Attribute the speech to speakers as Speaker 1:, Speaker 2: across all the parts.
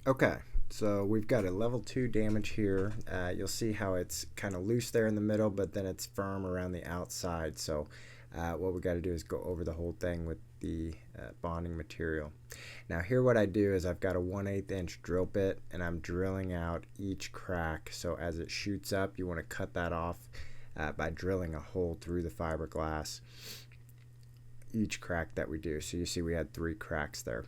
Speaker 1: Okay, so we've got a level 2 damage here. You'll see how it's kind of loose there in the middle, but then it's firm around the outside. So what we got to do is go over the whole thing with the bonding material. Now here what I do is I've got a 1/8 inch drill bit and I'm drilling out each crack. So as it shoots up, you want to cut that off by drilling a hole through the fiberglass each crack that we do. So you see we had 3 cracks there.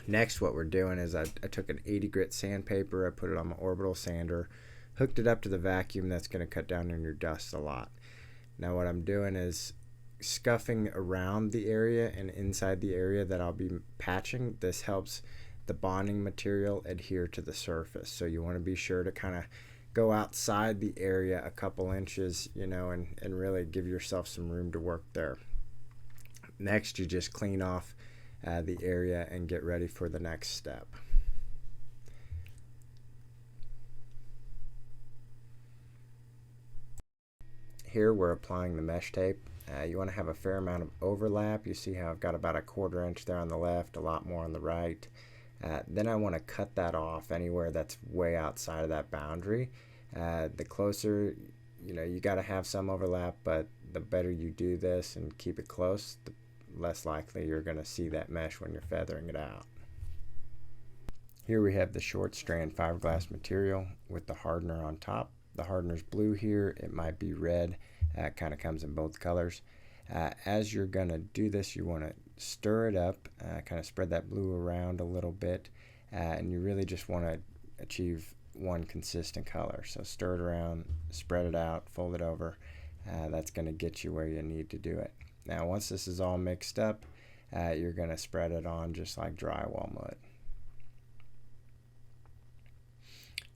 Speaker 1: Next, what we're doing is I took an 80 grit sandpaper, I put it on my orbital sander, hooked it up to the vacuum. That's going to cut down on your dust a lot. Now what I'm doing is scuffing around the area and inside the area that I'll be patching. This helps the bonding material adhere to the surface. So you want to be sure to kind of go outside the area a couple inches, and really give yourself some room to work there. Next, you just clean off the area and get ready for the next step. Here we're applying the mesh tape. You want to have a fair amount of overlap. You see how I've got about a 1/4 inch there on the left, a lot more on the right. Then I want to cut that off anywhere that's way outside of that boundary. The closer, you got to have some overlap, but the better you do this and keep it close, the less likely you're going to see that mesh when you're feathering it out. Here we have the short strand fiberglass material with the hardener on top. The hardener's blue here, it might be red, it kind of comes in both colors. As you're going to do this, you want to stir it up, kind of spread that blue around a little bit, and you really just want to achieve one consistent color. So stir it around, spread it out, fold it over. That's going to get you where you need to do it. Now once this is all mixed up, you're going to spread it on just like drywall would.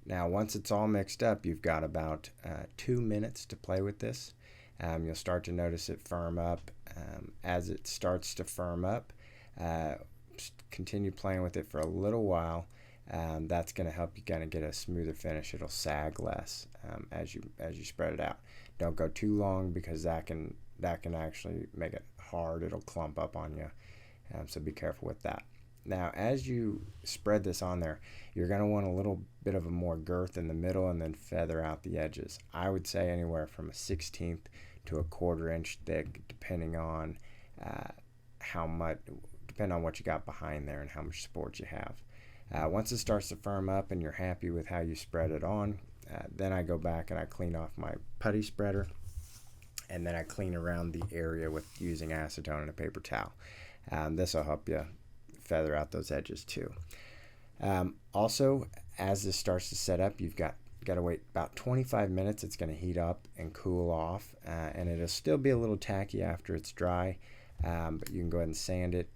Speaker 1: Now once it's all mixed up, you've got about 2 minutes to play with this. You'll start to notice it firm up. As it starts to firm up, continue playing with it for a little while. That's going to help you kind of get a smoother finish. It'll sag less as you spread it out. Don't go too long because that can actually make it hard. It'll clump up on you, so be careful with that. Now as you spread this on there, you're going to want a little bit of a more girth in the middle and then feather out the edges. I would say anywhere from a 1/16 to a 1/4 inch thick, depending on what you got behind there and how much support you have. Once it starts to firm up and you're happy with how you spread it on, then I go back and I clean off my putty spreader, and then I clean around the area with using acetone and a paper towel. This will help you feather out those edges too. Also, as this starts to set up, you've got to wait about 25 minutes. It's going to heat up and cool off, and it'll still be a little tacky after it's dry, but you can go ahead and sand it.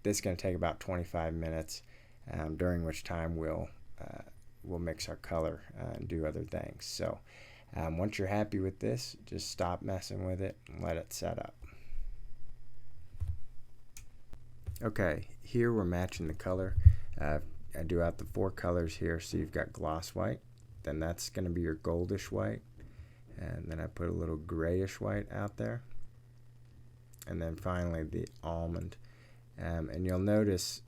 Speaker 1: This is going to take about 25 minutes, during which time we'll mix our color and do other things. So once you're happy with this, just stop messing with it and let it set up. Okay, here we're matching the color. I do out the 4 colors here. So you've got gloss white, then that's going to be your goldish white, and then I put a little grayish white out there, and then finally the almond. And you'll notice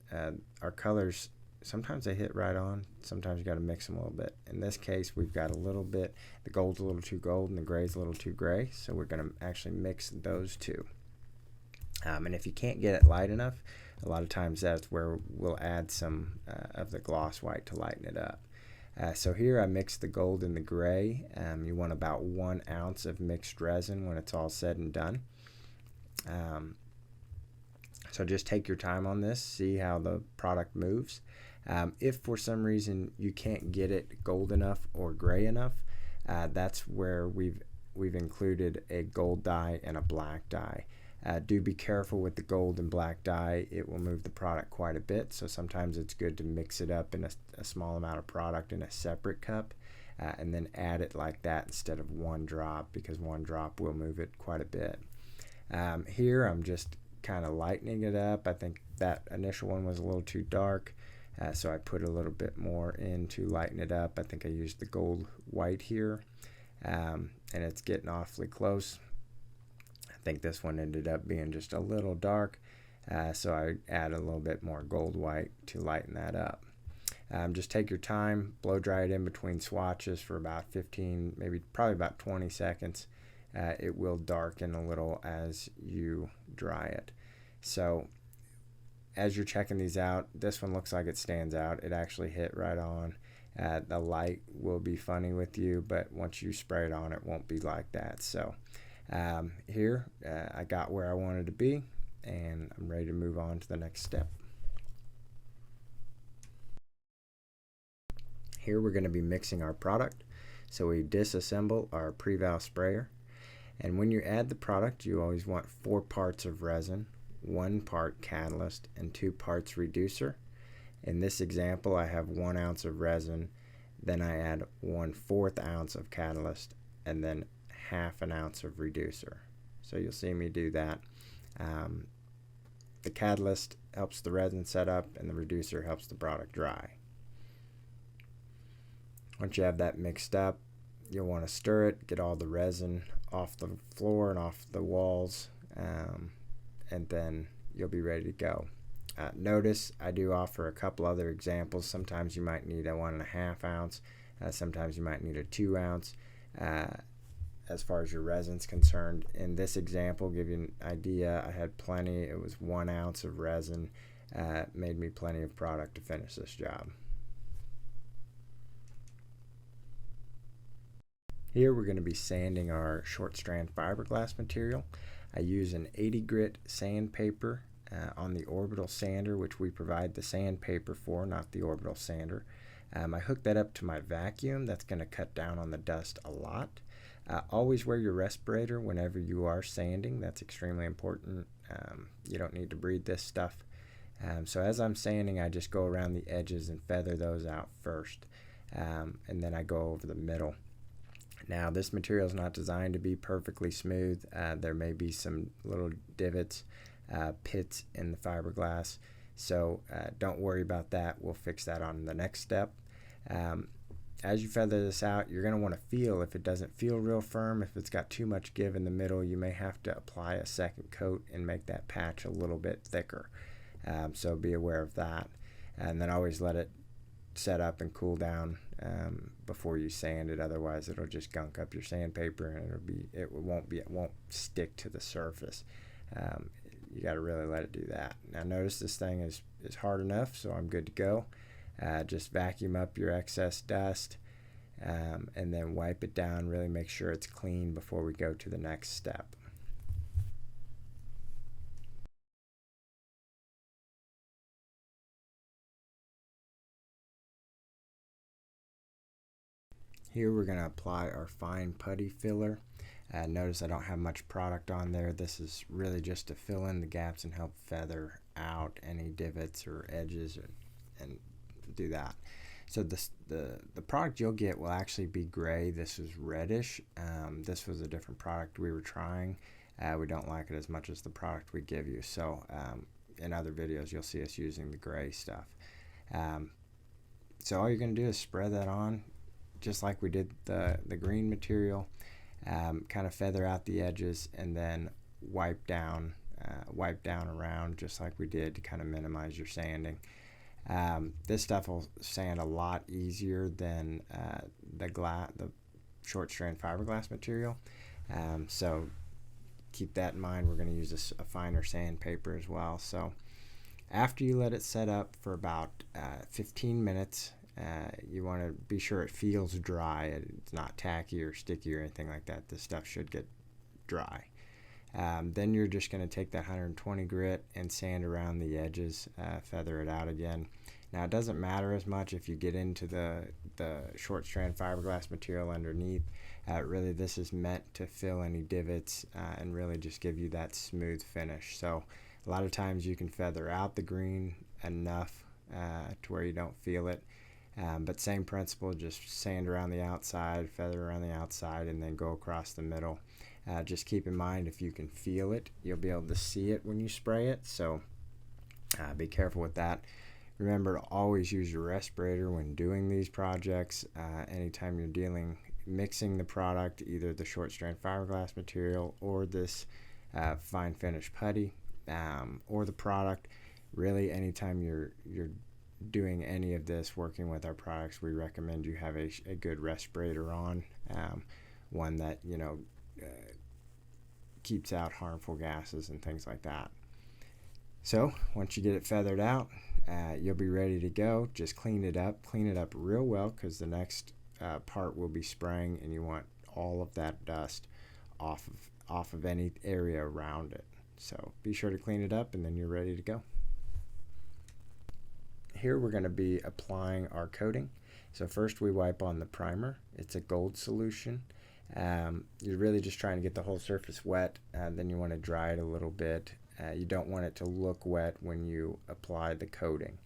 Speaker 1: our colors, sometimes they hit right on, sometimes you got to mix them a little bit. In this case, we've got a little bit, the gold's a little too gold and the gray's a little too gray, so we're going to actually mix those two. And if you can't get it light enough, a lot of times that's where we'll add some of the gloss white to lighten it up. So here I mixed the gold and the gray. You want about 1 ounce of mixed resin when it's all said and done. So just take your time on this, see how the product moves. If for some reason you can't get it gold enough or gray enough, that's where we've included a gold dye and a black dye. Do be careful with the gold and black dye. It will move the product quite a bit, so sometimes it's good to mix it up in a small amount of product in a separate cup, and then add it like that instead of 1 drop, because 1 drop will move it quite a bit. Here I'm just kind of lightening it up. I think that initial one was a little too dark, so I put a little bit more in to lighten it up. I think I used the gold white here, and it's getting awfully close. I think this one ended up being just a little dark, so I add a little bit more gold white to lighten that up. Just take your time, blow dry it in between swatches for about 15, maybe probably about 20 seconds. It will darken a little as you dry it. So as you're checking these out, this one looks like it stands out. It actually hit right on. The light will be funny with you, but once you spray it on, it won't be like that. So here, I got where I wanted to be, and I'm ready to move on to the next step. Here we're going to be mixing our product. So we disassemble our pre-valve sprayer. And when you add the product, you always want 4 parts of resin, 1 part catalyst, and 2 parts reducer. In this example, I have 1 ounce of resin, then I add 1/4 ounce of catalyst, and then 1/2 ounce of reducer. So you'll see me do that. The catalyst helps the resin set up, and the reducer helps the product dry. Once you have that mixed up, you'll want to stir it, get all the resin off the floor and off the walls, and then you'll be ready to go. Notice I do offer a couple other examples. Sometimes you might need a 1.5 ounce, sometimes you might need a 2 ounce as far as your resin's concerned. In this example, give you an idea, I had plenty. It was 1 ounce of resin, made me plenty of product to finish this job. Here we're going to be sanding our short strand fiberglass material. I use an 80 grit sandpaper on the orbital sander, which we provide the sandpaper for, not the orbital sander. I hook that up to my vacuum. That's going to cut down on the dust a lot. Always wear your respirator whenever you are sanding. That's extremely important. You don't need to breathe this stuff. So as I'm sanding, I just go around the edges and feather those out first, and then I go over the middle. Now, this material is not designed to be perfectly smooth. There may be some little divots, pits in the fiberglass, so don't worry about that. We'll fix that on the next step. As you feather this out, you're going to want to feel if it doesn't feel real firm. If it's got too much give in the middle, you may have to apply a second coat and make that patch a little bit thicker. So be aware of that. And then always let it set up and cool down before you sand it. Otherwise, it'll just gunk up your sandpaper, and it won't stick to the surface. You got to really let it do that. Now, notice this thing is hard enough, so I'm good to go. Just vacuum up your excess dust, and then wipe it down. Really make sure it's clean before we go to the next step. Here we're going to apply our fine putty filler. Notice I don't have much product on there. This is really just to fill in the gaps and help feather out any divots or edges and do that. So the product you'll get will actually be gray. This is reddish. This was a different product we were trying. We don't like it as much as the product we give you. So in other videos you'll see us using the gray stuff. So all you're going to do is spread that on, just like we did the green material. Kind of feather out the edges and then wipe down around just like we did to kind of minimize your sanding. This stuff will sand a lot easier than the short strand fiberglass material. So keep that in mind. We're going to use a finer sandpaper as well. So after you let it set up for about 15 minutes, you want to be sure it feels dry. It's not tacky or sticky or anything like that. This stuff should get dry. Then you're just going to take that 120 grit and sand around the edges, feather it out again. Now, it doesn't matter as much if you get into the short strand fiberglass material underneath. Really, this is meant to fill any divots and really just give you that smooth finish. So a lot of times you can feather out the green enough to where you don't feel it. But same principle, just sand around the outside, feather around the outside, and then go across the middle. Just keep in mind, if you can feel it, you'll be able to see it when you spray it. So be careful with that. Remember to always use your respirator when doing these projects. Anytime you're mixing the product, either the short strand fiberglass material or this fine finish putty, or the product. Really, anytime you're doing any of this, working with our products, we recommend you have a good respirator on, one that keeps out harmful gases and things like that. So once you get it feathered out, you'll be ready to go. Just clean it up real well, because the next part will be spraying, and you want all of that dust off of any area around it. So be sure to clean it up, and then you're ready to go. Here we're going to be applying our coating. So first we wipe on the primer. It's a gold solution. You're really just trying to get the whole surface wet, and then you want to dry it a little bit. You don't want it to look wet when you apply the coating.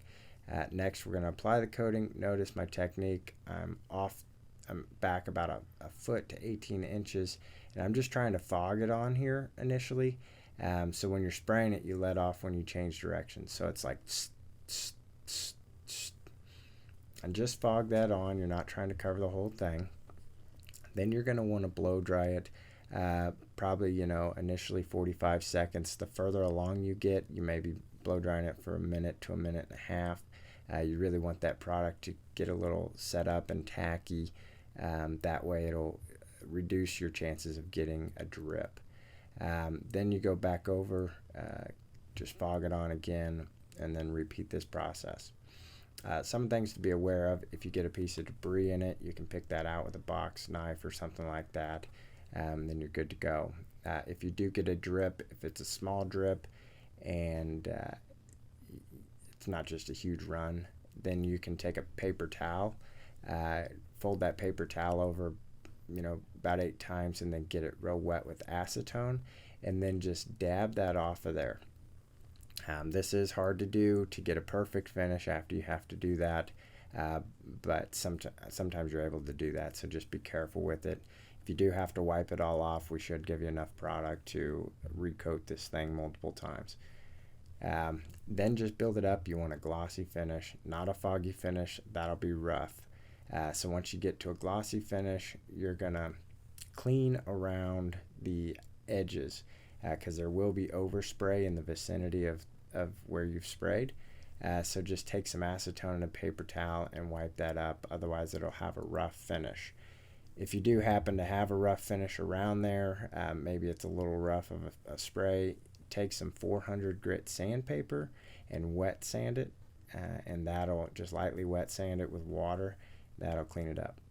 Speaker 1: Next, we're going to apply the coating. Notice my technique. I'm back about a foot to 18 inches, and I'm just trying to fog it on here initially. So when you're spraying it, you let off when you change direction. So it's like and just fog that on. You're not trying to cover the whole thing. Then you're going to want to blow dry it. Probably, initially 45 seconds. The further along you get, you may be blow drying it for a minute to a minute and a half. You really want that product to get a little set up and tacky. That way it'll reduce your chances of getting a drip. Then you go back over, just fog it on again, and then repeat this process. Some things to be aware of: if you get a piece of debris in it, you can pick that out with a box knife or something like that. Then you're good to go. If you do get a drip, if it's a small drip and it's not just a huge run, then you can take a paper towel, fold that paper towel over about 8 times, and then get it real wet with acetone, and then just dab that off of there. This is hard to do, to get a perfect finish after you have to do that, but sometimes you're able to do that, so just be careful with it. If you do have to wipe it all off, we should give you enough product to recoat this thing multiple times. Then just build it up. You want a glossy finish, not a foggy finish. That'll be rough. So once you get to a glossy finish, you're going to clean around the edges, because there will be overspray in the vicinity of where you've sprayed. So just take some acetone and a paper towel and wipe that up. Otherwise, it'll have a rough finish. If you do happen to have a rough finish around there, maybe it's a little rough of a spray, take some 400 grit sandpaper and wet sand it, and that'll just lightly wet sand it with water. That'll clean it up.